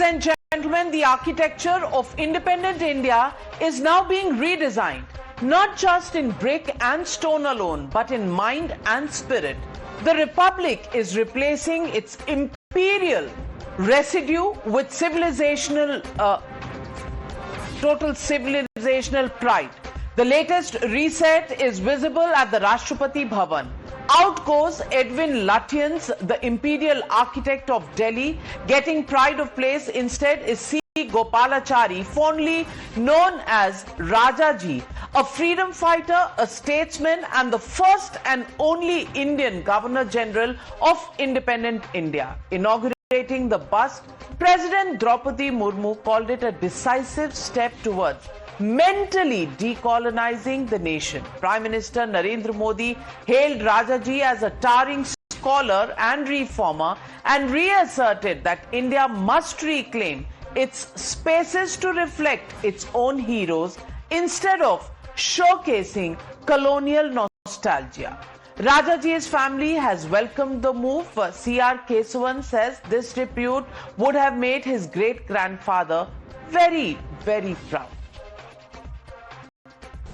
and gentlemen, the architecture of independent India is now being redesigned, not just in brick and stone alone, but in mind and spirit. The Republic is replacing its imperial residue with total civilizational pride. The latest reset is visible at the Rashtrapati Bhavan. Out goes Edwin Lutyens, the imperial architect of Delhi. Getting pride of place instead is C Rajagopalachari, fondly known as Rajaji, a freedom fighter, a statesman, and the first and only Indian Governor General of independent India. Inaugurating the bust, President Draupadi Murmu called it a decisive step towards mentally decolonizing the nation. Prime Minister Narendra Modi hailed Rajaji as a towering scholar and reformer and reasserted that India must reclaim its spaces to reflect its own heroes instead of showcasing colonial nostalgia. Rajaji's family has welcomed the move. C R Kesavan says this repute would have made his great-grandfather very, very proud.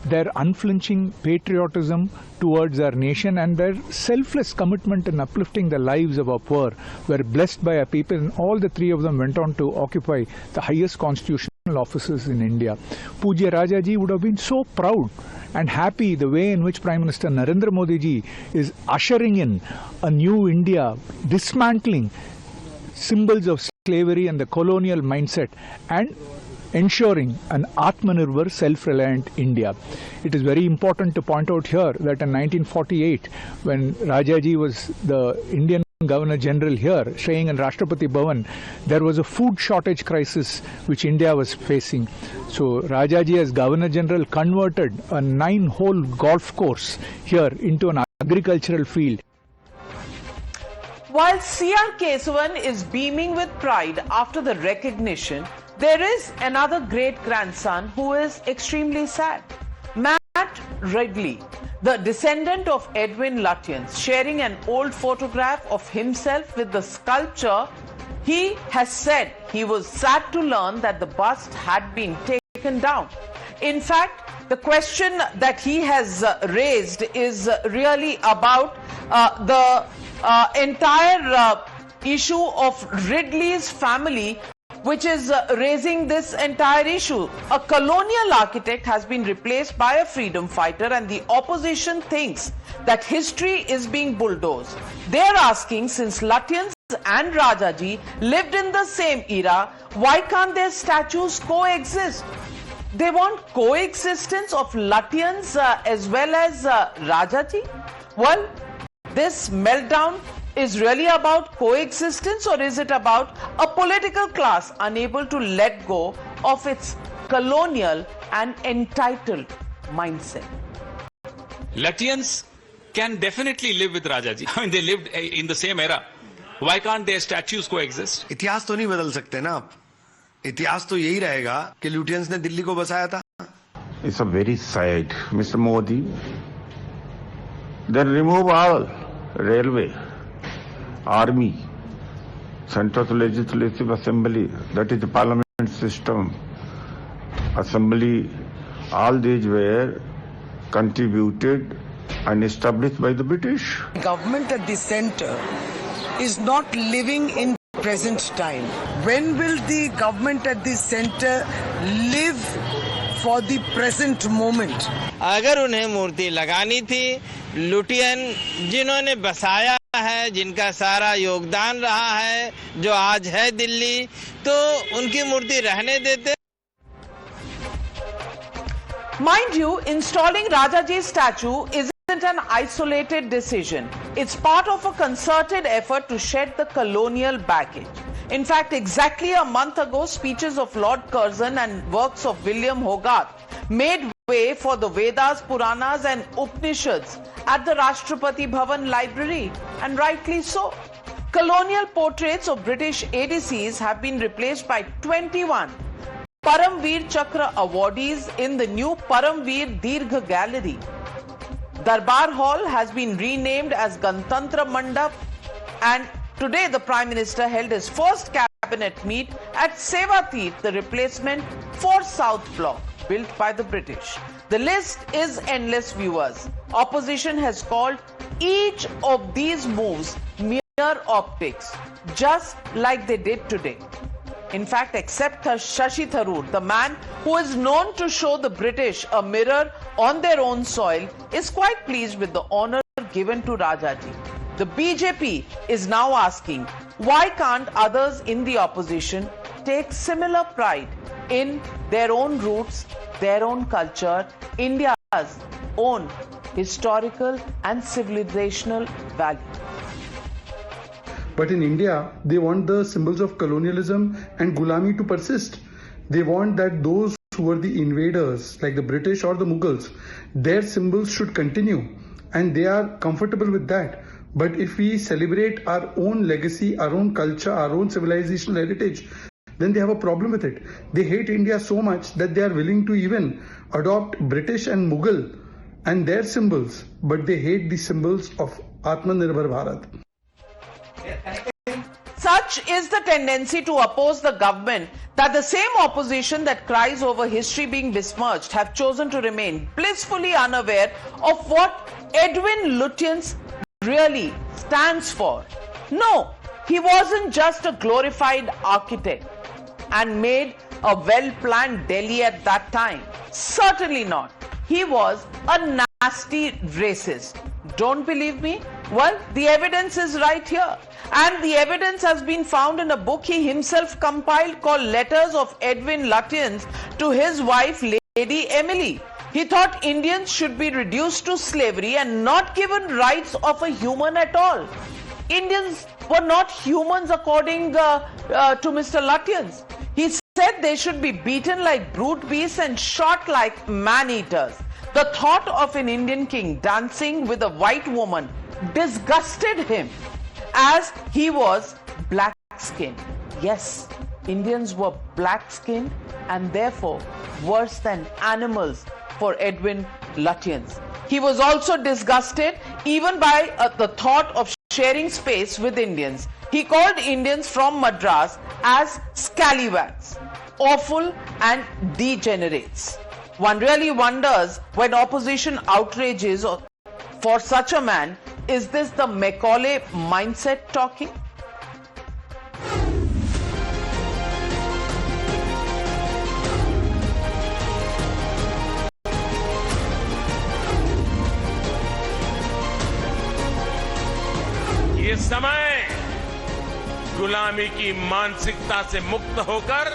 Their unflinching patriotism towards our nation and their selfless commitment in uplifting the lives of our poor were blessed by our people, and all the three of them went on to occupy the highest constitutional offices in India. Pujya Rajaji would have been so proud and happy the way in which Prime Minister Narendra Modi ji is ushering in a new India, dismantling symbols of slavery and the colonial mindset and ensuring an Atmanirbhar, self-reliant India. It is very important to point out here that in 1948, when Rajaji was the Indian Governor General here, staying in Rashtrapati Bhavan, there was a food shortage crisis which India was facing. So Rajaji as Governor General converted a 9-hole golf course here into an agricultural field. While C R Kesavan is beaming with pride after the recognition, there is another great-grandson who is extremely sad. Matt Wrigley, the descendant of Edwin Lutyens, sharing an old photograph of himself with the sculpture, he has said he was sad to learn that the bust had been taken down. In fact, the question that he has raised is really about the entire issue of Ridley's family, which is raising this entire issue. A colonial architect has been replaced by a freedom fighter, and the opposition thinks that history is being bulldozed. They're asking, since Lutyens and Rajaji lived in the same era, why can't their statues coexist? They want coexistence of Lutyens as well as Rajaji? Well, this meltdown is really about coexistence, or is it about a political class unable to let go of its colonial and entitled mindset? Lutyens can definitely live with Rajaji. I mean, they lived in the same era. Why can't their statues coexist? इतिहास तो नहीं बदल सकते ना आप. इतिहास तो यही रहेगा कि ल्यूटियंस ने दिल्ली को बसाया था. It's a very sad, Mr. Modi. Then remove all railway, army, Central Legislative Assembly, that is the parliament system, assembly, all these were contributed and established by the British. Government at the center is not living in present time. When will the government at the center live for the present moment? अगर उन्हें मूर्ति लगानी थी, Lutyens जिन्होंने बसाया है, जिनका सारा योगदान रहा है, जो आज है दिल्ली, तो उनकी मूर्ति रहने देते. Mind you, installing Rajaji's statue isn't an isolated decision. It's part of a concerted effort to shed the colonial baggage. In fact, exactly a month ago, speeches of Lord Curzon and works of William Hogarth made way for the Vedas, Puranas and Upanishads at the Rashtrapati Bhavan Library, and rightly so. Colonial portraits of British ADCs have been replaced by 21 Paramveer Chakra awardees in the new Paramveer Dirgha Gallery. Darbar Hall has been renamed as Gantantra Mandap, and today the Prime Minister held his first cabinet cabinet meet at Sewatit, the replacement for South Block built by the British. The list is endless, viewers. Opposition has called each of these moves mere optics, just like they did today. In fact, except Shashi Tharoor, the man who is known to show the British a mirror on their own soil, is quite pleased with the honor given to Rajaji. The BJP is now asking, why can't others in the opposition take similar pride in their own roots, their own culture, India's own historical and civilizational value? But in India, they want the symbols of colonialism and Gulami to persist. They want that those who were the invaders, like the British or the Mughals, their symbols should continue. And they are comfortable with that. But if we celebrate our own legacy, our own culture, our own civilizational heritage, then they have a problem with it. They hate India so much that they are willing to even adopt British and Mughal and their symbols, but they hate the symbols of Atmanirbhar Bharat. Such is the tendency to oppose the government that the same opposition that cries over history being besmirched have chosen to remain blissfully unaware of what Edwin Lutyens really stands for. No, he wasn't just a glorified architect and made a well-planned Delhi at that time. Certainly not. He was a nasty racist. Don't believe me? Well, the evidence is right here. And the evidence has been found in a book he himself compiled called Letters of Edwin Lutyens to his wife, Lady Emily. He thought Indians should be reduced to slavery and not given rights of a human at all. Indians were not humans according to Mr. Lutyens. He said they should be beaten like brute beasts and shot like man-eaters. The thought of an Indian king dancing with a white woman disgusted him, as he was black-skinned. Yes, Indians were black-skinned and therefore worse than animals for Edwin Lutyens. He was also disgusted even by the thought of sharing space with Indians. He called Indians from Madras as scallywags, awful and degenerates. One really wonders, when opposition outrages for such a man, is this the Macaulay mindset talking? ये समय गुलामी की मानसिकता से मुक्त होकर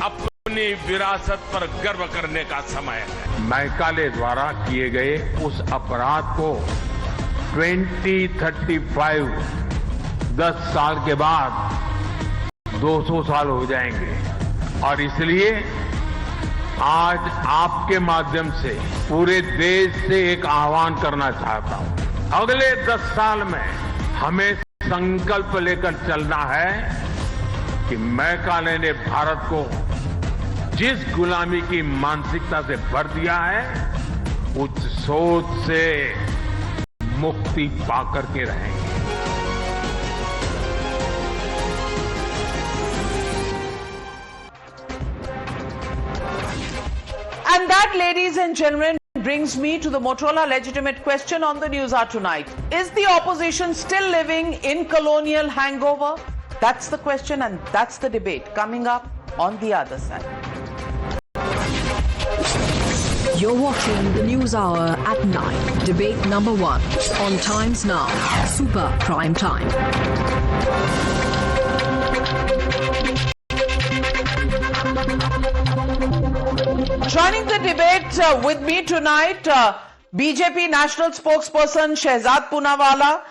अपनी विरासत पर गर्व करने का समय है। मैकाले द्वारा किए गए उस अपराध को 2035 10 साल के बाद 200 साल हो जाएंगे और इसलिए आज आपके माध्यम से पूरे देश से एक आह्वान करना चाहता हूं। अगले 10 साल में हमें संकल्प लेकर चलना है कि मैकाले ने भारत को जिस गुलामी की मानसिकता से भर दिया है उस सोच से मुक्ति पाकर के रहेंगे। And that, ladies and gentlemen, brings me to the Motorola legitimate question on the Newshour tonight. Is the opposition still living in colonial hangover? That's the question and that's the debate coming up on the other side. You're watching the News Hour at 9. Debate number 1 on Times Now. Super Prime Time. Joining the debate with me tonight, BJP National Spokesperson Shehzad Poonawalla,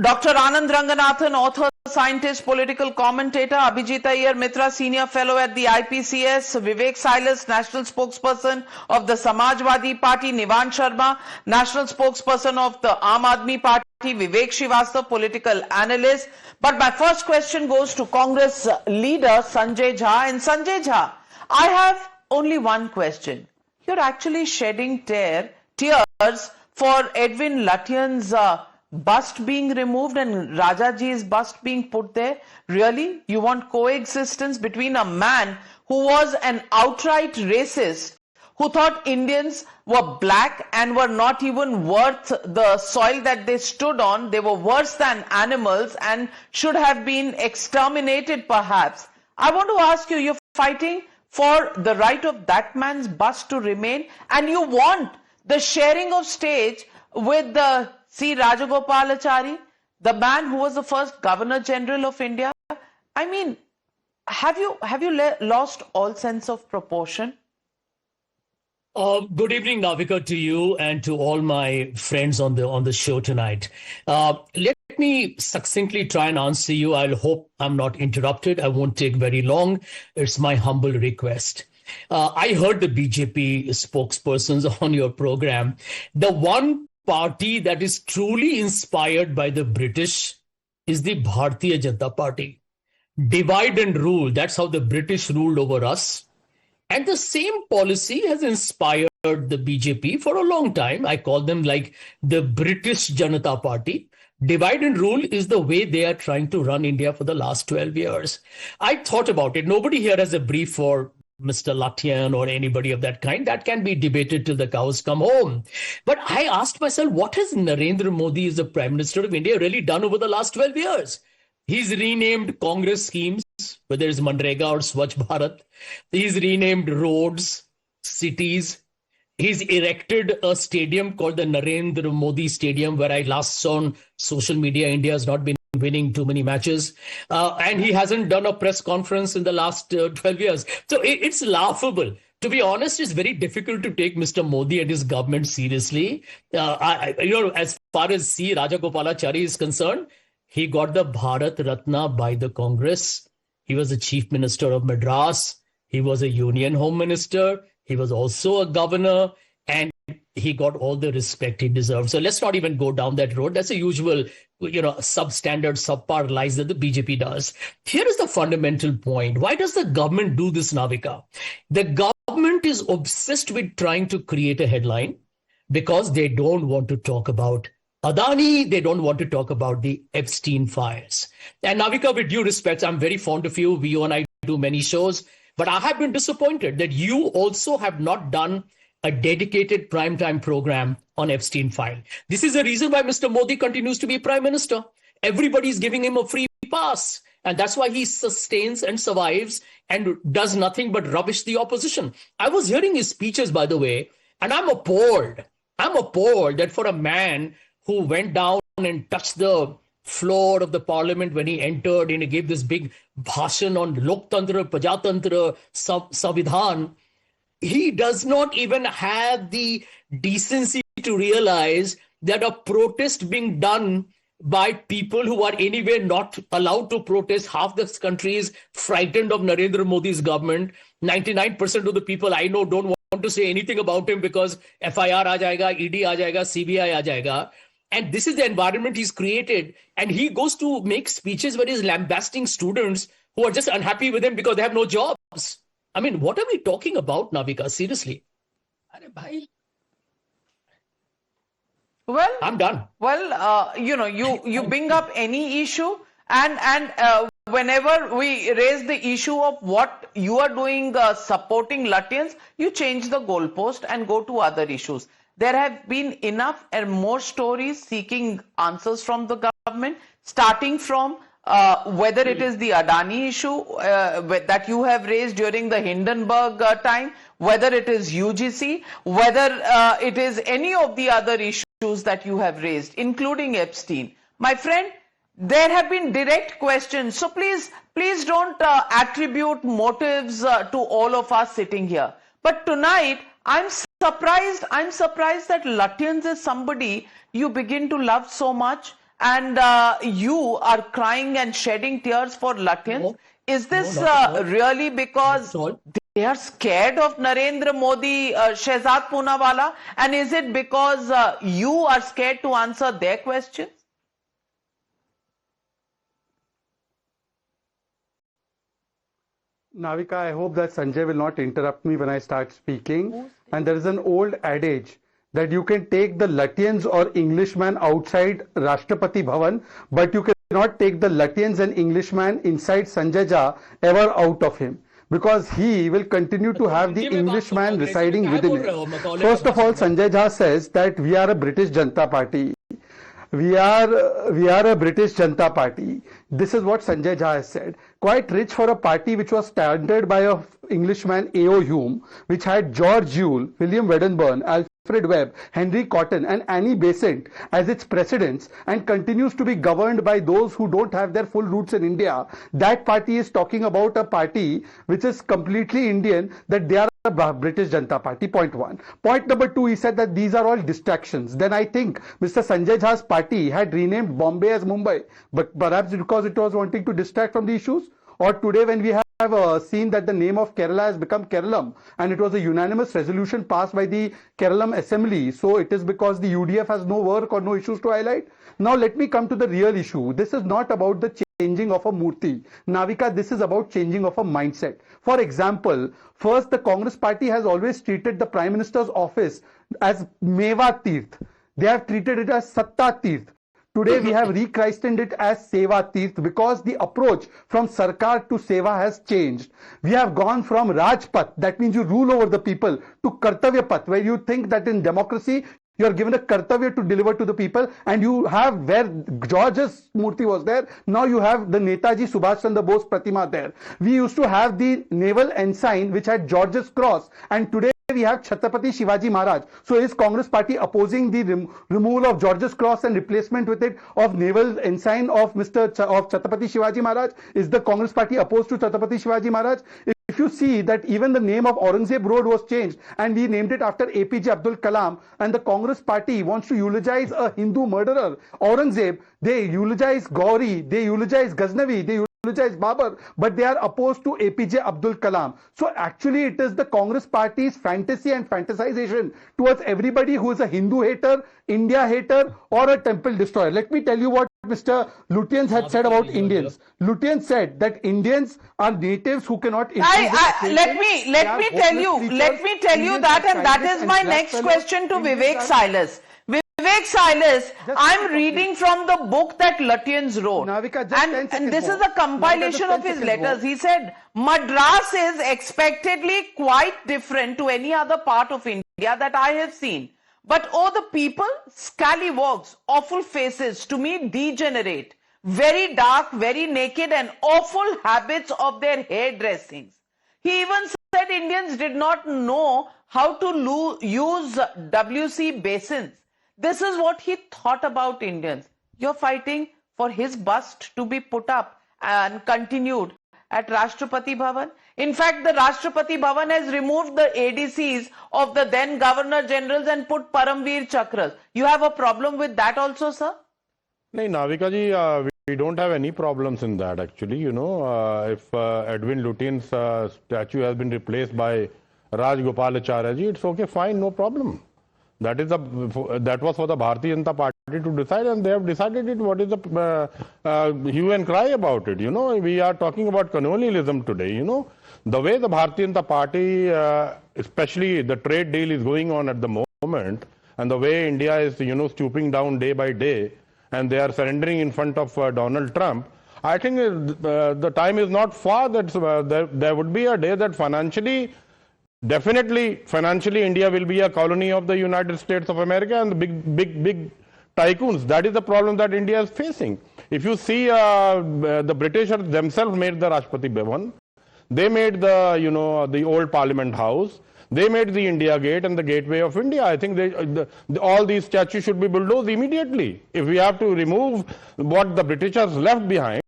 Dr. Anand Ranganathan, author, scientist, political commentator, Abhijit Iyer Mitra, senior fellow at the IPCS, Vivek Silas, national spokesperson of the Samajwadi Party, Nivan Sharma, national spokesperson of the Aam Aadmi Party, Vivek Srivastava, political analyst. But my first question goes to Congress leader Sanjay Jha. And Sanjay Jha, I have only one question. You're actually shedding tears for Edwin Lutyens' bust being removed and Rajaji's bust being put there? Really? You want coexistence between a man who was an outright racist, who thought Indians were black and were not even worth the soil that they stood on? They were worse than animals and should have been exterminated perhaps. I want to ask you, you're fighting for the right of that man's bust to remain, and you want the sharing of stage with the C Rajagopalachari, the man who was the first Governor General of India. I mean, have you lost all sense of proportion? Good evening, Navika, to you and to all my friends on the show tonight. Let me succinctly try and answer you. I'll hope I'm not interrupted. I won't take very long. It's my humble request. I heard the BJP spokespersons on your program. The one party that is truly inspired by the British is the Bharatiya Janata Party. Divide and rule. That's how the British ruled over us. And the same policy has inspired the BJP for a long time. I call them like the British Janata Party. Divide and rule is the way they are trying to run India for the last 12 years. I thought about it. Nobody here has a brief for Mr. Lutyens or anybody of that kind. That can be debated till the cows come home. But I asked myself, what has Narendra Modi as the Prime Minister of India really done over the last 12 years? He's renamed Congress schemes, whether it's Manrega or Swachh Bharat. He's renamed roads, cities. He's erected a stadium called the Narendra Modi Stadium, where I last saw on social media, India has not been winning too many matches. And he hasn't done a press conference in the last 12 years. So it's laughable. To be honest, it's very difficult to take Mr. Modi and his government seriously. As far as C Rajagopalachari is concerned, he got the Bharat Ratna by the Congress. He was the Chief Minister of Madras. He was a Union Home Minister. He was also a governor. And he got all the respect he deserved. So let's not even go down that road. That's a usual, substandard, subpar lies that the BJP does. Here is the fundamental point. Why does the government do this, Navika? The government is obsessed with trying to create a headline because they don't want to talk about Adani, they don't want to talk about the Epstein files. And Navika, with due respect, I'm very fond of you. You and I do many shows, but I have been disappointed that you also have not done a dedicated primetime program on Epstein file. This is the reason why Mr. Modi continues to be Prime Minister. Everybody's giving him a free pass. And that's why he sustains and survives and does nothing but rubbish the opposition. I was hearing his speeches, by the way, and I'm appalled. I'm appalled that for a man who went down and touched the floor of the parliament when he entered and he gave this big bhashan on Loktantra, Prajatantra, Savidhan, he does not even have the decency to realize that a protest being done by people who are anyway not allowed to protest. Half this country is frightened of Narendra Modi's government. 99% of the people I know don't want to say anything about him because FIR aa jayega, ED aa jayega, CBI aa jayega. And this is the environment he's created. And he goes to make speeches where he's lambasting students who are just unhappy with him because they have no jobs. I mean, what are we talking about, Navika? Seriously. Well, I'm done. Well, you bring up any issue and whenever we raise the issue of what you are doing supporting Lutyens, you change the goalpost and go to other issues. There have been enough and more stories seeking answers from the government, starting from whether it is the Adani issue that you have raised during the Hindenburg time, whether it is UGC, whether it is any of the other issues that you have raised, including Epstein. My friend, there have been direct questions. So please don't attribute motives to all of us sitting here. But tonight, I'm surprised that Lutyens is somebody you begin to love so much, and you are crying and shedding tears for Lutyens. No, is this really because they are scared of Narendra Modi, Shehzad Poonawala, and is it because you are scared to answer their questions? Navika, I hope that Sanjay will not interrupt me when I start speaking. And there is an old adage that you can take the Lutyens or Englishman outside Rashtrapati Bhavan, but you cannot take the Lutyens and Englishman inside Sanjay Jha ever out of him, because he will continue to have the Englishman residing within him. First of all, Sanjay Jha says that we are a British Janata Party. We are a British Janata Party. This is what Sanjay Jha has said. Quite rich for a party which was started by a Englishman, A.O. Hume, which had George Yule, William Wedderburn, Alfred Webb, Henry Cotton and Annie Besant as its presidents, and continues to be governed by those who don't have their full roots in India. That party is talking about a party which is completely Indian, that they are a British Janata Party, point one. Point number two, he said that these are all distractions. Then I think Mr. Sanjay Jha's party had renamed Bombay as Mumbai, but perhaps because it was wanting to distract from the issues. Or today when we have seen that the name of Kerala has become Keralam, and it was a unanimous resolution passed by the Keralam Assembly, so it is because the UDF has no work or no issues to highlight. Now let me come to the real issue. This is not about the changing of a murti. Navika, this is about changing of a mindset. For example, first, the Congress party has always treated the Prime Minister's office as Meva Tirth. They have treated it as Satta Tirth. Today we have rechristened it as Seva Tirth because the approach from Sarkar to Seva has changed. We have gone from Rajpath, that means you rule over the people, to Kartavya Path, where you think that in democracy you are given a kartavya to deliver to the people, and you have where George's Murti was there, now you have the Netaji Subhash Chandra Bose Pratima there. We used to have the naval ensign which had George's cross, and today we have Chhatrapati Shivaji Maharaj. So is Congress party opposing the removal of George's cross and replacement with it of naval ensign of Chhatrapati Shivaji Maharaj? Is the Congress party opposed to Chhatrapati Shivaji Maharaj? If you see that even the name of Aurangzeb Road was changed and we named it after APJ Abdul Kalam, and the Congress party wants to eulogize a Hindu murderer, Aurangzeb, they eulogize Gauri, they eulogize Ghaznavi, they eulogize Babar, but they are opposed to APJ Abdul Kalam. So actually it is the Congress party's fantasy and fantasization towards everybody who is a Hindu hater, India hater or a temple destroyer. Let me tell you what Mr. Lutyens had said about Indians. Lutyens said that Indians are natives who cannot. Let me tell you that, and that is my next question to Vivek Silas. Vivek Silas, I'm reading from the book that Lutyens wrote, and this is a compilation of his letters. He said, Madras is expectedly quite different to any other part of India that I have seen. But oh, the people, scallywags, awful faces, to me degenerate, very dark, very naked, and awful habits of their hairdressings. He even said Indians did not know how to use WC basins. This is what he thought about Indians. You're fighting for his bust to be put up and continued at Rashtrapati Bhavan. In fact, the Rashtrapati Bhavan has removed the ADCs of the then Governor Generals and put Paramveer Chakras. You have a problem with that also, sir? No, Navika ji, we don't have any problems in that actually. You know, if Edwin Lutyens' statue has been replaced by Rajagopalachari ji, it's okay, fine, no problem. That was for the Bharatiya Janata Party to decide, and they have decided it. What is the hue and cry about it? You know, we are talking about colonialism today. You know, the way the Bharatiya Janata Party, especially the trade deal is going on at the moment, and the way India is, you know, stooping down day by day, and they are surrendering in front of Donald Trump, I think the time is not far that there would be a day that definitely financially India will be a colony of the United States of America and the big tycoons. That is the problem that India is facing. If you see, the British themselves made the Rashtrapati Bhavan, they made the, you know, the old Parliament House, they made the India Gate and the Gateway of India. I think all these statues should be bulldozed immediately. If we have to remove what the Britishers left behind,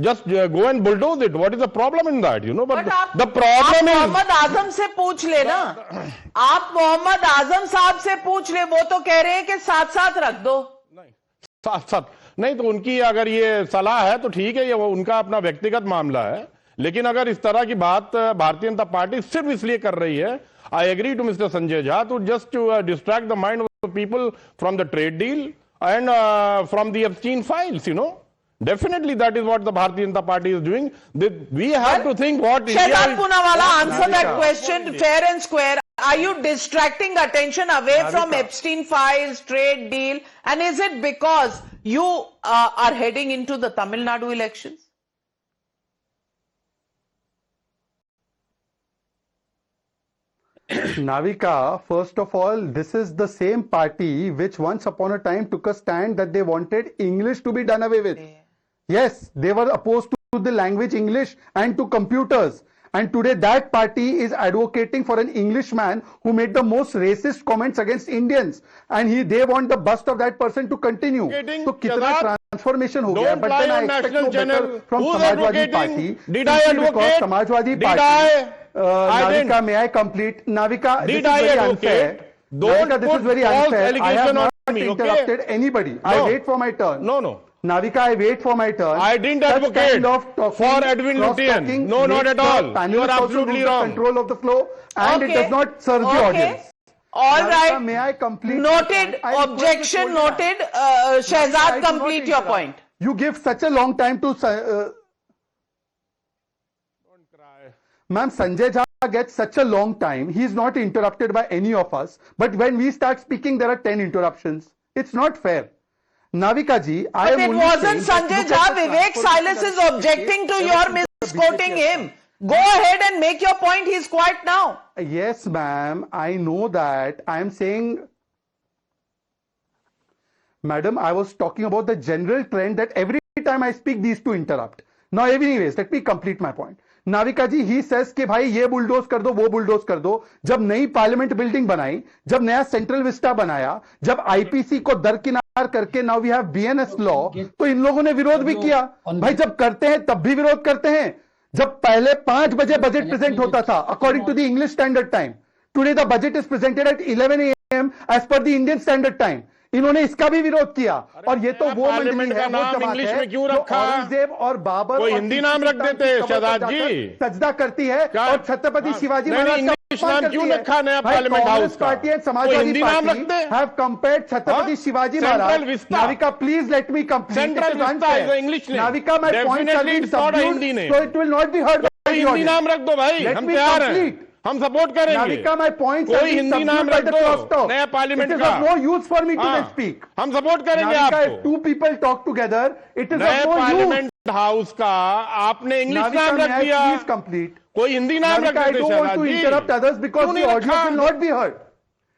just go and bulldoze it. What is the problem in that, you know? But the problem is... Mohammad Azam से पूछ ले ना, आप मोहम्मद आजम साहब से पूछ ले, वो तो कह रहे हैं कि साथ साथ रख दो. साथ नहीं, तो उनकी अगर ये सलाह है तो ठीक है, ये उनका अपना व्यक्तिगत मामला है. लेकिन अगर इस तरह की बात भारतीय जनता पार्टी सिर्फ इसलिए कर रही है, I agree to Mr. Sanjay Jha, to just to distract the mind of the people from the trade deal and from the Epstein files, you know. Definitely that is what the Bharatiya Janata Party is doing. We have to think what India is... Shehzad Poonawalla, answer that question fair and square. Are you distracting attention away from Epstein files, trade deal? And is it because you are heading into the Tamil Nadu elections? Navika, first of all, this is the same party which once upon a time took a stand that they wanted English to be done away with. Yes, they were opposed to the language English and to computers. And today that party is advocating for an Englishman who made the most racist comments against Indians. And they want the bust of that person to continue. So kitna transformation ho gaya. But then I expect no better from Samajwadi Party. Did I advocate? Samajwadi Party. Navika, may I complete? Navika, this is very unfair. Navika, this is very unfair. I have not interrupted anybody. I wait for my turn. No. Navika, I wait for my turn. I didn't advocate for Edwin Lutyens. No, not at all. You are absolutely wrong. Control of the flow, and it does not serve the audience. All Navika, right. may I complete? Noted. Objection noted. Shehzad, complete your point. You give such a long time to... Ma'am, Sanjay Jha gets such a long time. He is not interrupted by any of us. But when we start speaking, there are 10 interruptions. It's not fair. Navika ji, I am only But it wasn't Sanjay Jha. Vivek Silas is objecting to your misquoting him. Go ahead and make your point. He's quiet now. Yes, ma'am. I know that. I am saying... Madam, I was talking about the general trend that every time I speak, these two interrupt. Now, anyways, let me complete my point. Navika ji he says कि भाई ये bulldoze कर दो वो bulldoze कर दो जब नई पार्लियामेंट बिल्डिंग बनाई जब नया सेंट्रल विस्टा बनाया जब आईपीसी को दरकिनार करके now we have BNS law तो इन लोगों ने विरोध भी किया भाई जब करते हैं तब भी विरोध करते हैं जब पहले 5 बजे बजट प्रेजेंट होता था according to the English standard time today the budget is presented at 11 AM as per the Indian standard time इन्होंने इसका भी विरोध किया और ये तो वो मंडली है वो जमात है जो औरंगजेब और बाबर कोई हिंदी नाम रख देते हैं शहजाद जी सजदा करती है और छत्रपति शिवाजी महाराज नाम क्यों रखा नया parliament house party and Samajwadi party have compared Chhatrapati Shivaji Maharaj Navika please let me complete English Navika my point have been subdued so it will not be heard by Hindi नाम रख दो भाई हम तैयार हैं हम सपोर्ट करेंगे नाविका माय पॉइंट कोई हिंदी नाम रख दो नया पार्लियामेंट का no use for me to speak हम सपोर्ट करेंगे आपको to people talk together it is नए पार्लियामेंट हाउस का आपने इंग्लिश नाम रख दिया कंप्लीट कोई हिंदी नाम रख देते हैं I don't want to interrupt others because the audio will not be heard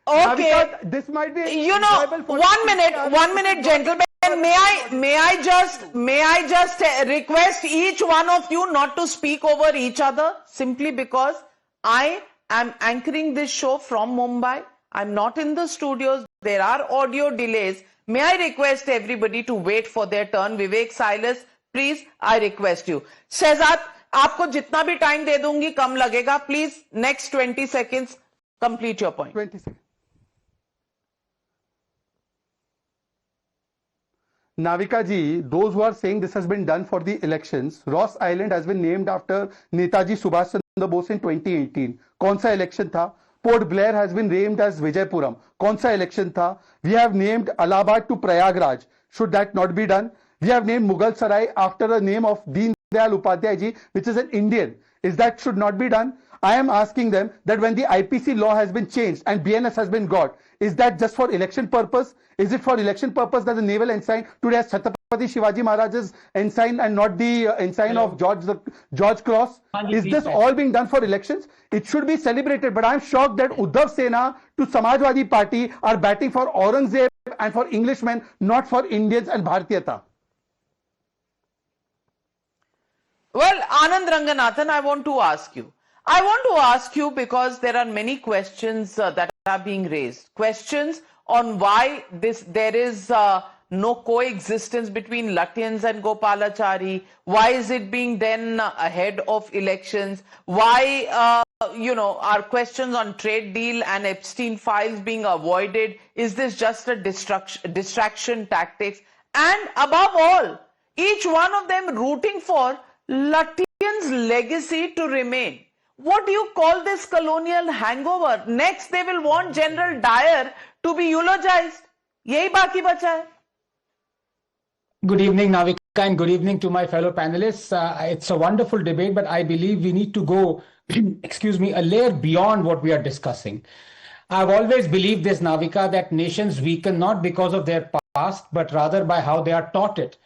Okay, this might be you know, 1 minute, gentlemen. May I just request each one of you not to speak over each other simply because I am anchoring this show from Mumbai. I'm not in the studios. There are audio delays. May I request everybody to wait for their turn? Vivek Silas, please, I request you. Shehzad, आपको जितना भी time दे दूंगी कम लगेगा. Please, next 20 seconds, complete your point. 20 seconds. Navika ji, those who are saying this has been done for the elections, Ross Island has been named after Netaji Subhash Chandra Bose in 2018. कौन सा election था? Port Blair has been named as Vijaypuram. कौन सा election था? We have named Allahabad to Prayagraj. Should that not be done? We have named Mughal Sarai after the name of Deen Dayal Upadhyay ji, which is an Indian. Is that should not be done? I am asking them that when the IPC law has been changed and BNS has been got, is that just for election purpose? Is it for election purpose that the naval ensign today has Chhatrapati Shivaji Maharaj's ensign and not the ensign of George Cross? Is this all being done for elections? It should be celebrated, but I am shocked that Uddhav Sena to Samajwadi Party are batting for Aurangzeb and for Englishmen, not for Indians and Bharatiyata. Well, Anand Ranganathan, I want to ask you because there are many questions that are being raised. Questions on why there is no coexistence between Lutyens and Gopalachari. Why is it being done ahead of elections? Why, are questions on trade deal and Epstein files being avoided? Is this just a distraction tactics? And above all, each one of them rooting for Lutyens' legacy to remain. What do you call this colonial hangover? Next, they will want General I.N.D.I.A to be eulogized. Yahi baki bacha hai. Good evening, Navika and good evening to my fellow panelists. It's a wonderful debate, but I believe we need to go, excuse me, a layer beyond what we are discussing. I've always believed this, Navika, that nations weaken not because of their past, but rather by how they are taught it.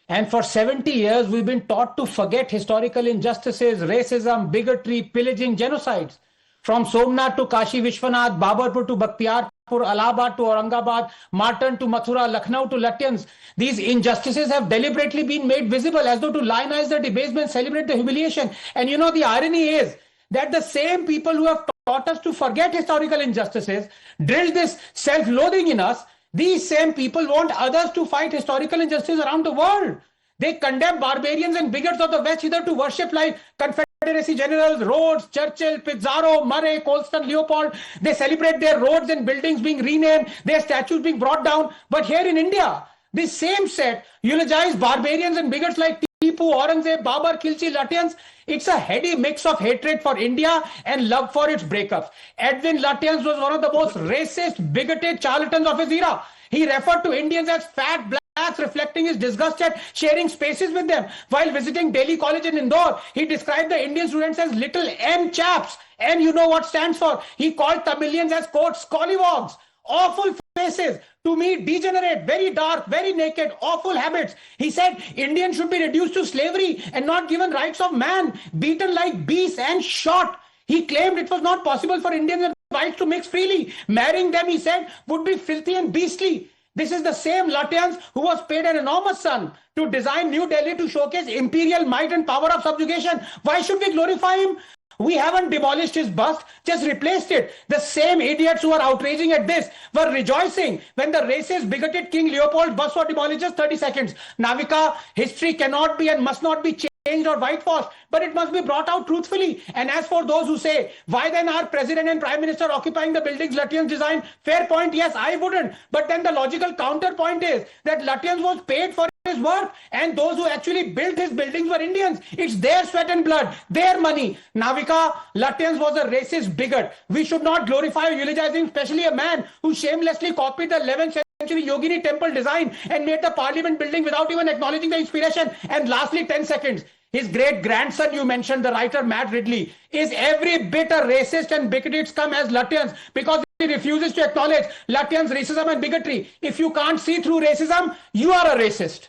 And for 70 years, we've been taught to forget historical injustices, racism, bigotry, pillaging, genocides. From Somnath to Kashi Vishwanath, Babarpur to Bakhtiarpur, Allahabad to Aurangabad, Martan to Mathura, Lucknow to Lutyens, these injustices have deliberately been made visible as though to lionize the debasement, celebrate the humiliation. And you know, the irony is that the same people who have taught us to forget historical injustices, drilled this self-loathing in us, these same people want others to fight historical injustice around the world. They condemn barbarians and bigots of the West either to worship like Confederacy generals, Rhodes, Churchill, Pizarro, Murray, Colston, Leopold. They celebrate their roads and buildings being renamed, their statues being brought down. But here in India, this same set eulogize barbarians and bigots like Tipu, Aurangzeb, Babar, Khilji, Lutyens. It's a heady mix of hatred for India and love for its breakups. Edwin Lutyens was one of the most racist, bigoted charlatans of his era. He referred to Indians as fat blacks, reflecting his disgust at sharing spaces with them. While visiting Delhi College in Indore, he described the Indian students as little M chaps. And you know what stands for? He called Tamilians as, quote, scallywags. Awful faces, to me degenerate, very dark, very naked, awful habits. He said Indians should be reduced to slavery and not given rights of man, beaten like beasts and shot. He claimed it was not possible for Indians and whites to mix freely. Marrying them, he said, would be filthy and beastly. This is the same Lutyens who was paid an enormous sum to design New Delhi to showcase imperial might and power of subjugation. Why should we glorify him? We haven't demolished his bust, just replaced it. The same idiots who are outraging at this were rejoicing when the racist, bigoted King Leopold's bust was demolished just 30 seconds. Navika, history cannot be and must not be changed or whitewashed, but it must be brought out truthfully. And as for those who say, why then are President and Prime Minister occupying the buildings Lutyens designed? Fair point, yes, I wouldn't. But then the logical counterpoint is that Lutyens was paid for his work, and those who actually built his buildings were Indians. It's their sweat and blood, their money. Navika, Lutyens was a racist bigot. We should not glorify or eulogizing, especially a man who shamelessly copied the 11th century Yogini temple design and made the parliament building without even acknowledging the inspiration. And lastly, 10 seconds. His great grandson, you mentioned, the writer Matt Ridley, is every bit a racist and bigoted scum as Lutyens because he refuses to acknowledge Lutyens' racism and bigotry. If you can't see through racism, you are a racist.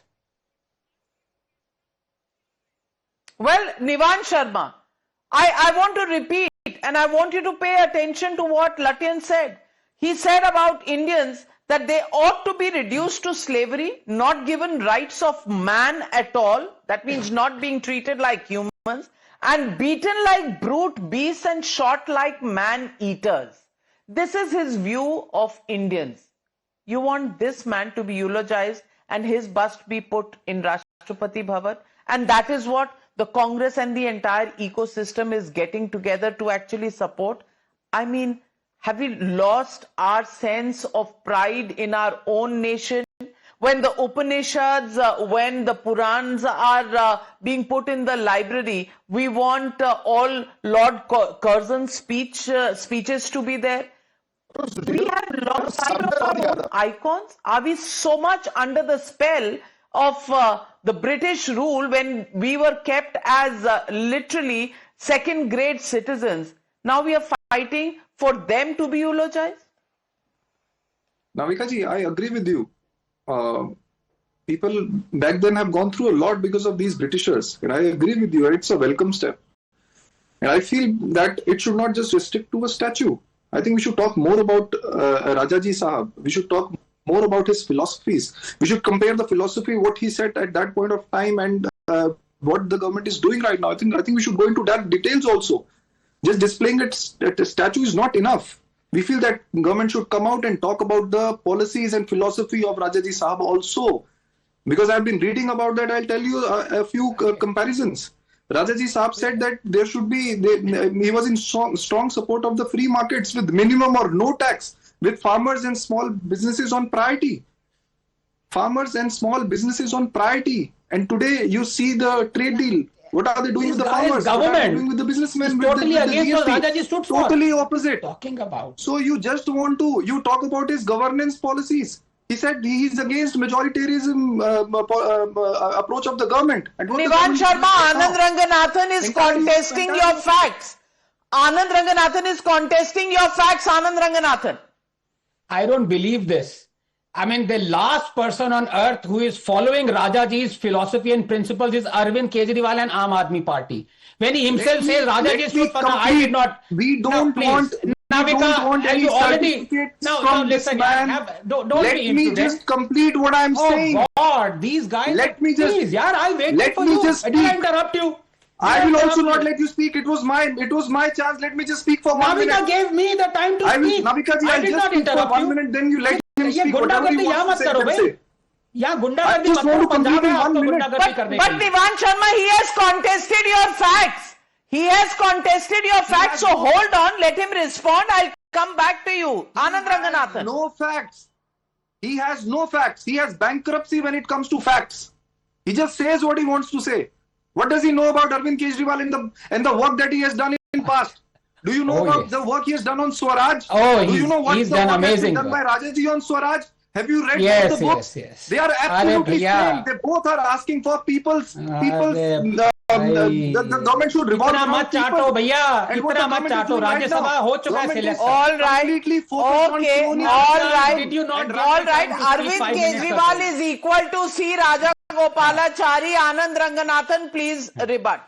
Well, Nivan Sharma, I want to repeat and I want you to pay attention to what Lutyens said. He said about Indians that they ought to be reduced to slavery, not given rights of man at all. That means not being treated like humans, and beaten like brute beasts and shot like man-eaters. This is his view of Indians. You want this man to be eulogized and his bust be put in Rashtrapati Bhavan, and that is what the Congress and the entire ecosystem is getting together to actually support. I mean, have we lost our sense of pride in our own nation? When the Upanishads, when the Purans are being put in the library, we want all Lord Curzon's speeches to be there. We have lost sight of our own icons. Are we so much under the spell of the British rule when we were kept as literally second-grade citizens? Now we are fighting for them to be eulogized? Navika ji, I agree with you. People back then have gone through a lot because of these Britishers. And I agree with you. It's a welcome step. And I feel that it should not just restrict to a statue. I think we should talk more about Rajaji Sahab. We should talk more about his philosophies. We should compare the philosophy, what he said at that point of time and what the government is doing right now. I think we should go into that details also. Just displaying it at a statue is not enough. We feel that government should come out and talk about the policies and philosophy of Rajaji Sahab also. Because I've been reading about that, I'll tell you a few comparisons. Rajaji Sahab said that there should be, he was in strong support of the free markets with minimum or no tax, with farmers and small businesses on priority. Farmers and small businesses on priority. And today you see the trade deal. What are they doing with the farmers? Government. What are they doing with the businessmen? Totally against what Rajaji stood for. Totally opposite. Talking about. So you just want to, you talk about his governance policies. He said he is against majoritarianism approach of the government. Nivan Sharma, Anand Ranganathan is contesting your facts. Anand Ranganathan is contesting your facts, Anand Ranganathan. I don't believe this. I mean, the last person on earth who is following Rajaji's philosophy and principles is Arvind Kejriwal and Aam Aadmi Party. When he himself says Rajaji is truth, I did not. We don't want. Navika, you already. Now listen. Don't let me just complete what I'm saying. Oh God, these guys. Let me just. Please, yaar, I'll wait for you. I didn't interrupt you. I will also not let you speak. It was my chance. Let me just speak for 1 minute. Navika gave me the time to speak. Navika ji, I did not interrupt for 1 minute. Then you let him speak. Whatever he wants to say. But Nivan Sharma, he has contested your facts. He has contested your facts. So hold on. Let him respond. I'll come back to you. Anand Ranganathan. No facts. He has no facts. He has bankruptcy when it comes to facts. He just says what he wants to say. What does he know about Arvind Kejriwal and the work that he has done in past? Do you know about the work he has done on Swaraj? Oh, do you know what he's the done work amazing has been done by Rajaji on Swaraj? Have you read the books? Yes. They are absolutely same. They both are asking for people's the government should revolve around people. इतना मत चाटो राज्यसभा हो चुका है selection. All right. Okay. All right. Did you not All right. Arvind Kejriwal is equal to C Rajagopalachari. Anand Ranganathan, please rebut.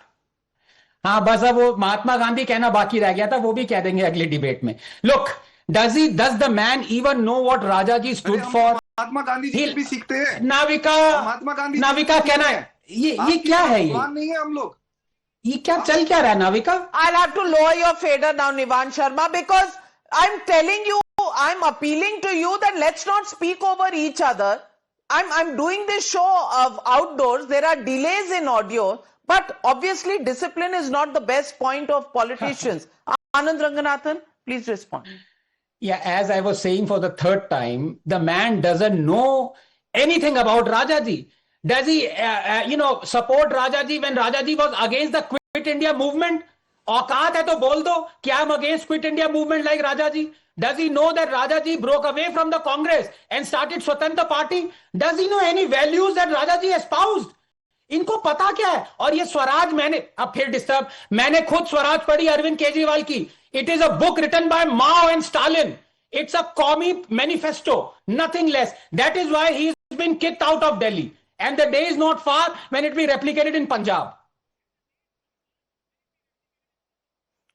हाँ बस अब वो महात्मा गांधी कहना बाकी रह गया था, वो भी कह देंगे अगले डिबेट में. Look, does the man even know what Rajaji stood for? Mahatma Gandhi ji भी सीखते हैं. नाविका कहना है ये क्या है ये? नहीं है हम लोग. ये क्या चल क्या रहा है Navika? I'll have to lower your fader now, Nivan Sharma, because I'm telling you, I'm appealing to you that let's not speak over each other. I'm doing this show of outdoors. There are delays in audio, but obviously discipline is not the best point of politicians. Anand Ranganathan, please respond. Yeah, as I was saying for the third time, the man doesn't know anything about Rajaji. Does he, support Rajaji when Rajaji was against the Quit India movement? औकात है तो बोल दो कि I'm against Quit India movement like Rajaji. Does he know that Rajaji broke away from the Congress and started Swatantra Party? Does he know any values that Rajaji espoused? इनको पता क्या है? और ये स्वराज मैंने खुद स्वराज पढ़ी अरविंद केजरीवाल की. It is a book written by Mao and Stalin. It's a commie manifesto, nothing less. That is why he's been kicked out of Delhi. And the day is not far when it will be replicated in Punjab.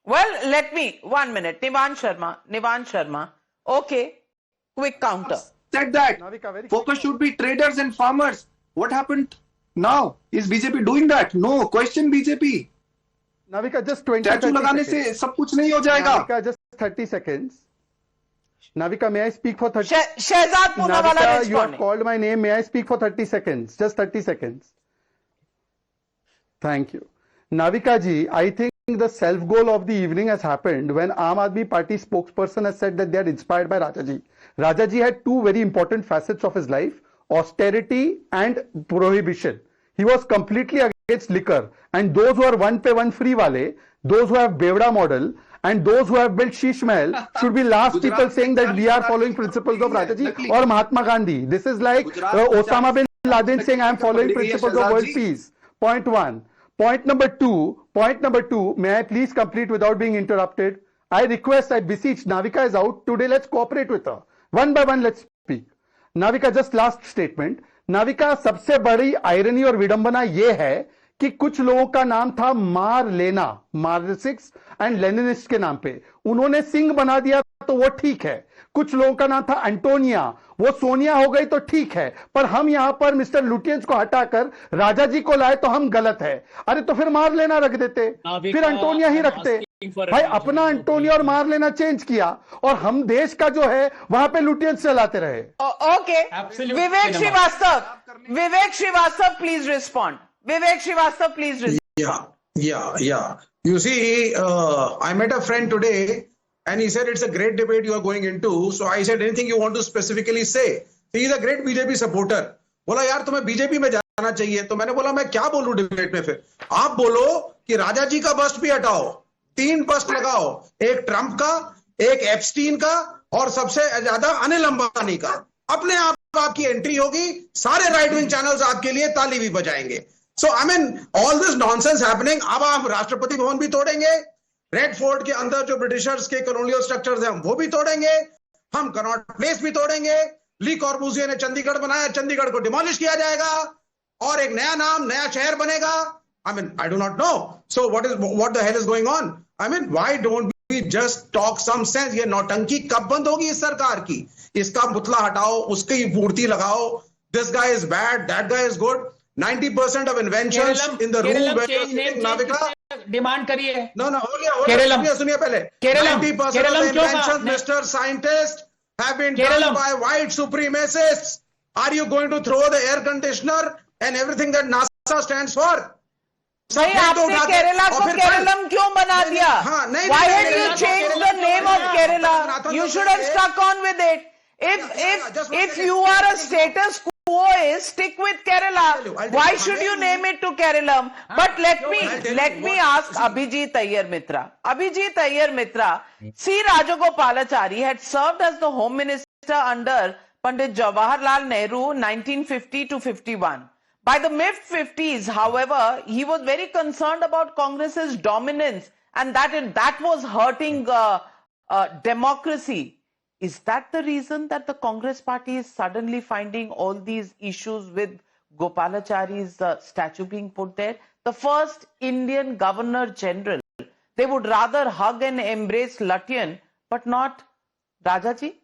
Well, let me, 1 minute. Nivan Sharma. Okay. Quick counter. Said that. Focus should be traders and farmers. What happened now? Is BJP doing that? No. Question BJP. Navika, just 20 seconds. लगाने से सब कुछ नहीं हो जाएगा. Navika, just 30 seconds. Navika, may I speak for 30 seconds? Shehzad Poonawala Navika, you have called my name. May I speak for 30 seconds? Just 30 seconds. Thank you. Navika ji, I think the self-goal of the evening has happened when Aam Aadmi Party spokesperson has said that they are inspired by Rajaji. Rajaji had two very important facets of his life, austerity and prohibition. He was completely against liquor, and those who are one pay one free wale, those who have Bevda model, and those who have built Sheesh Mahal should be last people saying that we are following principles of Rajaji or Mahatma Gandhi. This is like Osama bin Laden saying I am following principles of world peace. Point one. Point number two, may I please complete without being interrupted? I beseech, Navika is out today, let's cooperate with her. One by one, let's speak. Navika, just last statement. Navika, सबसे बड़ी irony और विडंबना ये है कि कुछ लोगों का नाम था मार लेना, मार्क्सिस्ट एंड लेनिनिस्ट के नाम पे, उन्होंने सिंह बना दिया तो वो ठीक है. कुछ लोगों का नाम था एंटोनिया, वो सोनिया हो गई तो ठीक है, पर हम यहां पर मिस्टर लुटियंस को हटाकर राजा जी को लाए तो हम गलत है. अरे तो फिर मार लेना रख देते, फिर एंटोनिया ही रखते. भाई अपना एंटोनिया और मार लेना चेंज किया और हम देश का जो है वहां पे लुटियंस चलाते रहे. Okay, Vivek Srivastava please respond. Vivek Srivastava, please respond. Yeah. You see, I met a friend today and he said it's a great debate you are going into. So I said, anything you want to specifically say? He is a great BJP supporter. बोला यार तुम्हें BJP में जाना चाहिए. तो मैंने बोला मैं क्या बोलूं डिबेट में. फिर आप बोलो कि राजा जी का बस्ट भी हटाओ, 3 बस्ट लगाओ, एक ट्रंप का, एक एप्स्टीन का और सबसे ज्यादा अनिल अंबानी का. अपने आप आपकी एंट्री होगी, सारे राइट विंग चैनल्स आपके लिए ताली भी बजाएंगे. So I mean all this nonsense happening. अब आप राष्ट्रपति भवन भी तोड़ेंगे, रेड फोर्ट के अंदर जो ब्रिटिशर्स के कॉलोनियल स्ट्रक्चर्स हैं हम वो भी तोड़ेंगे, हम कनॉट प्लेस भी तोड़ेंगे. ली कॉर्बूजिए ने चंडीगढ़ बनाया, चंडीगढ़ को डिमोलिश किया जाएगा और एक नया नाम, नया शहर बनेगा. I mean I do not know. So what the hell is going on? I mean why don't we just talk some sense? ये नौटंकी कब बंद होगी इस सरकार की? इसका पुतला हटाओ, उसकी मूर्ति लगाओ. This guy is bad, that guy is good. 90% of inventions in the room where you're sitting, Navika. Demand करिए. No, हो गया. सुनिए पहले. 90% of the inventions, Mr. Scientist, have been done by white supremacists. Are you going to throw the air conditioner and everything that NASA stands for? भाई आपने केरला को केरलम क्यों बना दिया? Why had you changed the name of Kerala? You should have stuck on with it. If you are a status quoist, stick with Kerala. Why should you name it to Keralam? But let me ask Abhijit Iyer Mitra. Abhijit Iyer Mitra, C Rajagopalachari had served as the Home Minister under Pandit Jawaharlal Nehru 1950 to 51. By the mid-50s, however, he was very concerned about Congress's dominance and that was hurting democracy. Is that the reason that the Congress party is suddenly finding all these issues with Gopalachari's statue being put there? The first Indian Governor General. They would rather hug and embrace Lutyens, but not Rajaji?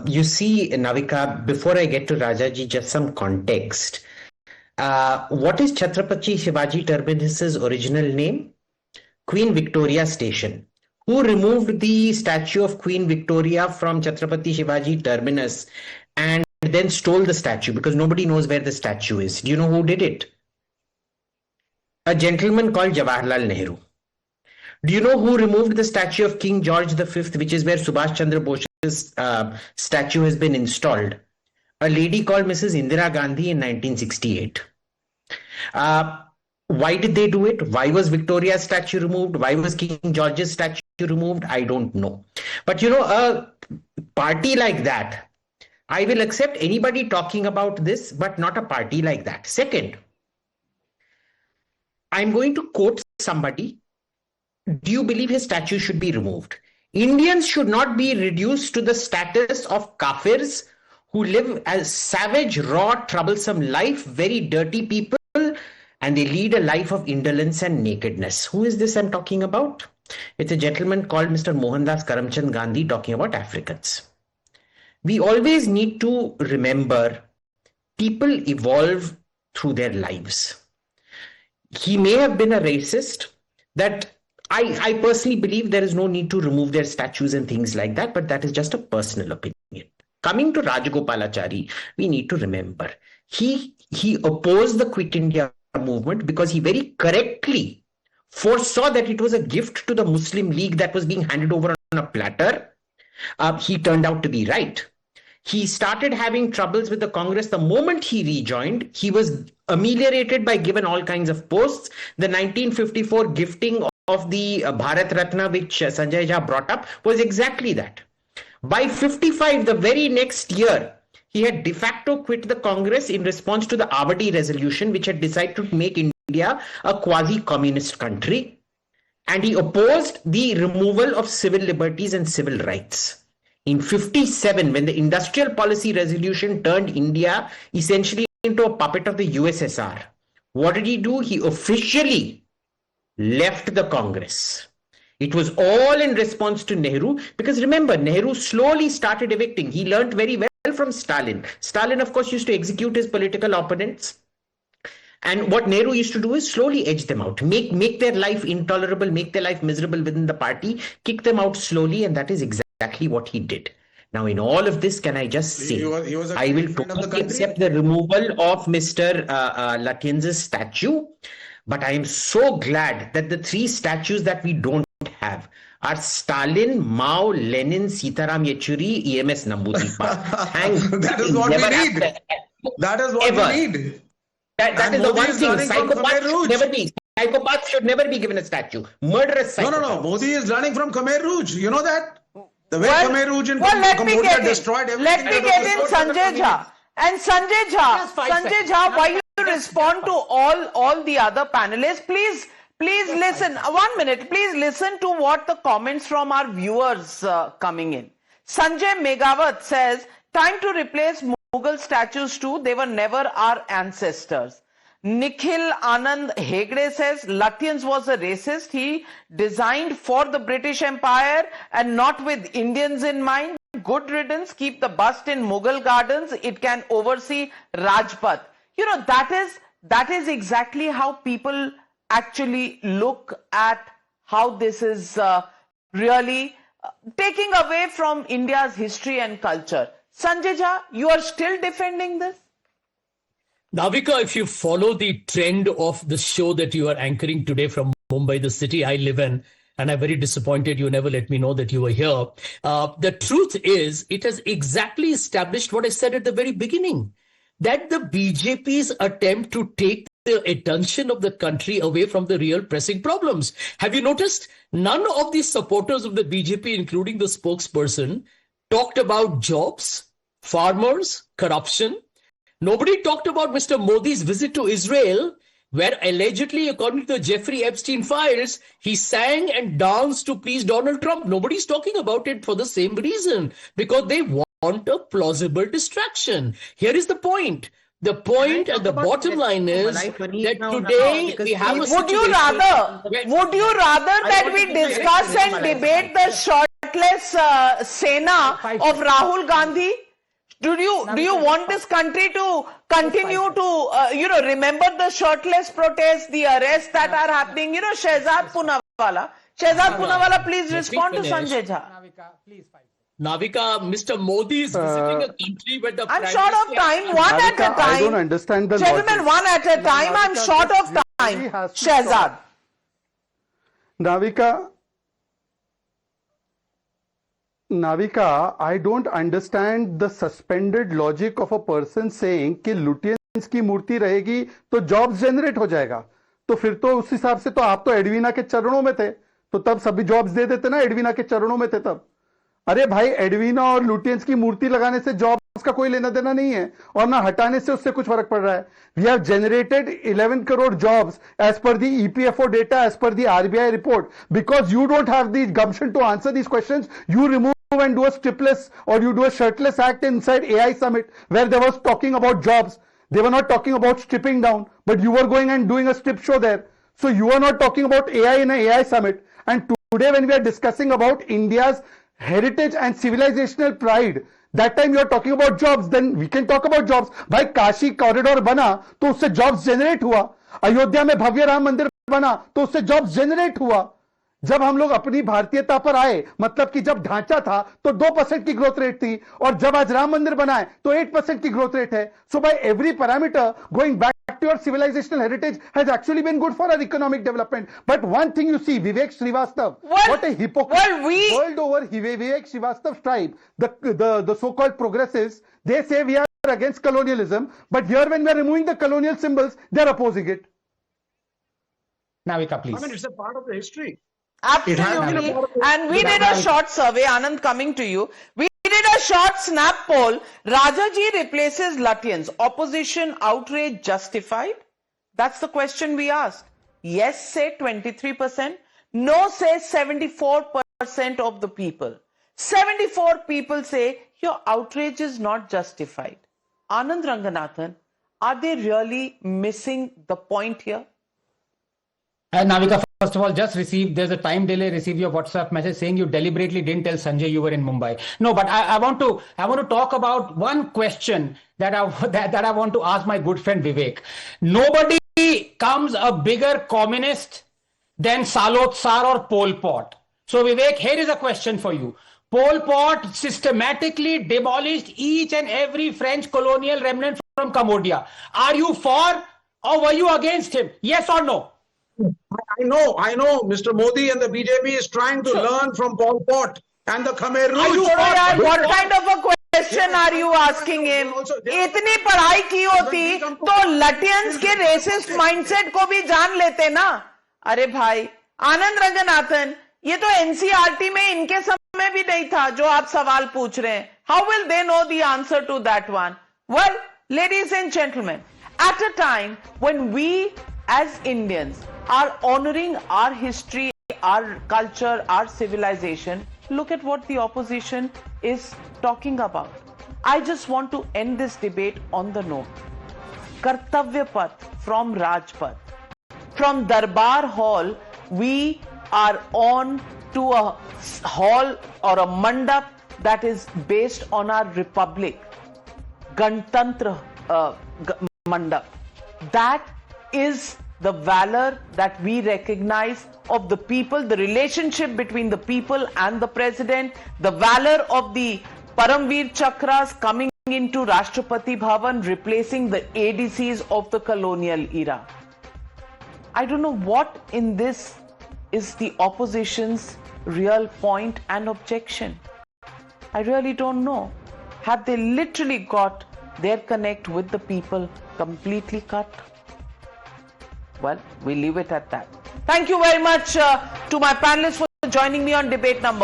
You see, Navika, before I get to Rajaji, just some context. What is Chhatrapati Shivaji Terminus's original name? Queen Victoria Station. Who removed the statue of Queen Victoria from Chhatrapati Shivaji Terminus and then stole the statue? Because nobody knows where the statue is. Do you know who did it? A gentleman called Jawaharlal Nehru. Do you know who removed the statue of King George V, which is where Subhash Chandra Bose's statue has been installed? A lady called Mrs. Indira Gandhi in 1968. Why did they do it? Why was Victoria's statue removed? Why was King George's statue removed? I don't know. But you know, a party like that, I will accept anybody talking about this, but not a party like that. Second, I'm going to quote somebody. Do you believe his statue should be removed? Indians should not be reduced to the status of kafirs who live as savage, raw, troublesome life, very dirty people, and they lead a life of indolence and nakedness. Who is this I'm talking about? It's a gentleman called Mr. Mohandas Karamchand Gandhi talking about Africans. We always need to remember people evolve through their lives. He may have been a racist. That I personally believe there is no need to remove their statues and things like that, but that is just a personal opinion. Coming to Rajagopalachari, we need to remember he opposed the Quit India movement because he very correctly foresaw that it was a gift to the Muslim League that was being handed over on a platter. He turned out to be right. He started having troubles with the Congress the moment he rejoined. He was ameliorated by given all kinds of posts. The 1954 gifting of the Bharat Ratna, which Sanjay Jha brought up, was exactly that. By 55, the very next year, he had de facto quit the Congress in response to the Avadi resolution, which had decided to make India a quasi-communist country. And he opposed the removal of civil liberties and civil rights. In 57, when the industrial policy resolution turned India essentially into a puppet of the USSR, what did he do? He officially left the Congress. It was all in response to Nehru, because remember, Nehru slowly started evicting. He learned very well from Stalin. Stalin, of course, used to execute his political opponents. And what Nehru used to do is slowly edge them out, make their life intolerable, make their life miserable within the party, kick them out slowly, and that is exactly what he did. Now, in all of this, can I just say, I will totally accept the removal of Mr. Lutyens' statue, but I am so glad that the three statues that we don't have are Stalin, Mao, Lenin, Sitaram Yechuri, EMS Namboodirpa. That is what we need. That is what we need. That is the one thing. Psychopaths should never be given a statue. Murderous psychopaths. No. Modi is learning from Khmer Rouge. You know that? The way Khmer Rouge in Cambodia destroyed everything. Let me get in Sanjay Jha. And Sanjay Jha, while you respond to all the other panelists, please listen. 1 minute. Please listen to what the comments from our viewers coming in. Sanjay Megawat says, time to replace Mughal statues too. They were never our ancestors. Nikhil Anand Hegde says, Lutyens was a racist. He designed for the British Empire and not with Indians in mind. Good riddance. Keep the bust in Mughal gardens. It can oversee Rajpath. You know, that is exactly how people actually look at how this is really taking away from India's history and culture. Sanjay Jha, you are still defending this? Navika, if you follow the trend of the show that you are anchoring today from Mumbai, the city I live in, and I'm very disappointed you never let me know that you were here. The truth is, it has exactly established what I said at the very beginning, that the BJP's attempt to take the attention of the country away from the real pressing problems. Have you noticed? None of the supporters of the BJP, including the spokesperson, talked about jobs, farmers, corruption. Nobody talked about Mr. Modi's visit to Israel, where allegedly, according to the Jeffrey Epstein files, he sang and danced to please Donald Trump. Nobody's talking about it for the same reason, because they want a plausible distraction. Here is the point. The point and the bottom line is that today we have a Would you rather that we discuss and debate the shirtless Sena of Rahul Gandhi? Do you want this country to continue to, remember the shirtless protests, the arrests that are happening? You know, Shehzad Poonawala, please respond to Sanjay Jha. Navika, Mr. Modi is visiting a country where the I'm short of time, one at a time. I don't understand the Gentlemen, one at a time. I'm short of time. Shehzad. Navika, I don't understand the suspended logic of a person saying कि Lutyens की मूर्ति रहेगी तो jobs generate हो जाएगा. तो फिर तो उस हिसाब से तो आप तो एडविना के चरणों में थे, तो तब सभी जॉब्स दे देते ना, एडविना के चरणों में थे तब. अरे भाई, एडविना और लुटियंस की मूर्ति लगाने से जॉब्स का कोई लेना देना नहीं है, और ना हटाने से उससे कुछ फर्क पड़ रहा है. We have generated 11 crore jobs as per the EPFO data, as per the RBI report. Because you don't have the gumption to answer these questions, you remove and do a stripless or you do a shirtless act inside AI summit where they was talking about jobs. They were not talking about stripping down, but you were going and doing a strip show there. So you are not talking about AI in an AI summit. And today when we are discussing about India's heritage and civilizational pride, that time you are talking about jobs, then we can talk about jobs. भाई Kashi corridor बना तो उससे jobs generate हुआ, अयोध्या में भव्य राम मंदिर बना तो उससे जॉब्स जनरेट हुआ. जब हम लोग अपनी भारतीयता पर आए, मतलब कि जब ढांचा था तो 2% की ग्रोथ रेट थी, और जब आज राम मंदिर बनाए तो 8% की ग्रोथ रेट है. So by every parameter going back to your civilizational heritage has actually been good for our economic development. But one thing you see, Vivek Srivastava, what a hypocrite. World over, Vivek Srivastava's tribe, the so-called progressives, they say we are against colonialism, but here when we are removing the colonial symbols, they are opposing it. Navika, please. I mean, it's a part of the history. Absolutely. And we did a short survey, Anand, coming to you. We did a short snap poll. Rajaji replaces Lutyens. Opposition outrage justified? That's the question we asked. Yes, say 23%. No, say 74% of the people. 74 people say your outrage is not justified. Anand Ranganathan, are they really missing the point here? Navika, first of all, there's a time delay, received your WhatsApp message saying you deliberately didn't tell Sanjay you were in Mumbai. No, but I want to talk about one question that I want to ask my good friend Vivek. Nobody becomes a bigger communist than Salot Sar or Pol Pot. So Vivek, here is a question for you. Pol Pot systematically demolished each and every French colonial remnant from Cambodia. Are you for or were you against him? Yes or no? I know. Mr. Modi and the BJP is trying to learn from Pol Pot and the Khmer Rouge. What kind of a question are you asking him? इतनी पढ़ाई की होती तो लटियंस के resist mindset को भी जान लेते ना. अरे भाई, आनंद रंगनाथन, ये तो एनसीईआरटी में इनके समय भी नहीं था जो आप सवाल पूछ रहे हैं. How will they know the answer to that one? Well, ladies and gentlemen, at a time when we as Indians are honoring our history, our culture, our civilization, look at what the opposition is talking about. I just want to end this debate on the note. Kartavya Path from Rajpath. From Darbar Hall, we are on to a hall or a mandap that is based on our republic. Gantantra mandap. That is the valor that we recognize of the people, the relationship between the people and the president, the valor of the Paramveer Chakras coming into Rashtrapati Bhavan, replacing the ADCs of the colonial era. I don't know what in this is the opposition's real point and objection. I really don't know. Have they literally got their connect with the people completely cut? Well, we leave it at that. Thank you very much to my panelists for joining me on debate number